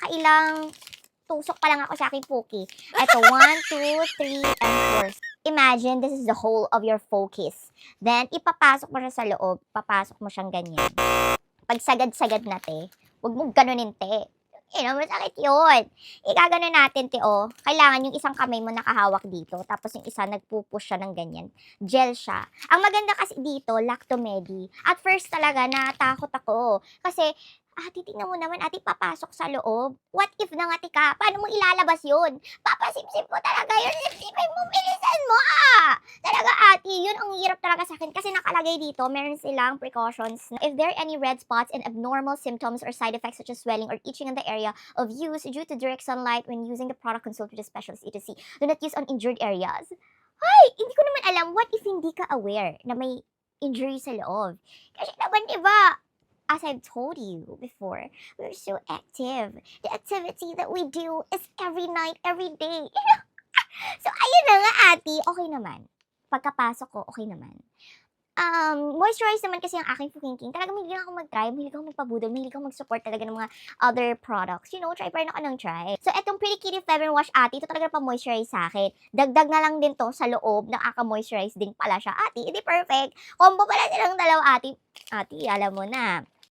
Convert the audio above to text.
nakailang tusok pa lang ako sa aking Poki. Eto, 1, 2, 3, and 4. Imagine, this is the whole of your focus. Then, ipapasok mo siya sa loob. Papasok mo siyang ganyan. Pag sagad-sagad na, te, huwag mong ganunin, te. Masakit yun. Igagano natin, te, oh. Kailangan yung isang kamay mo nakahawak dito. Tapos yung isa nagpupush siya ng ganyan. Gel siya. Ang maganda kasi dito, Lactomedi. At first talaga, natakot ako. Kasi, ate, tingnan mo naman, ate, papasok sa loob. What if nangati ka? Paano mo ilalabas yun? Papasipsip mo talaga yun. Sipsipin mo, bilisan mo, Talaga, ate, yun ang hirap talaga sa akin. Kasi nakalagay dito, meron silang precautions. If there are any red spots and abnormal symptoms or side effects such as swelling or itching in the area of use due to direct sunlight when using the product, consult with a specialist, etc. Do not use on injured areas. Ay, hindi ko naman alam, what if hindi ka aware na may injury sa loob? Kasi naman, diba, as I've told you before, we're so active. The activity that we do is every night, every day. So, ayun na nga, ate. Okay naman. Pagkapasok ko, okay naman. Moisturize naman kasi ang aking Fuking. Talagang mahilig ako mag-try, mahilig ako magpabudol, mahilig ako mag-support talaga ng mga other products. Try pa rin ako ng try. So, etong Pretty Kitty Feather Wash, ate, ito talaga pa-moisturize sa akin. Dagdag na lang din to sa loob, nakaka-moisturize din pala siya. Ate, hindi perfect. Combo pala silang dalawa, ate. Ate, alam mo na.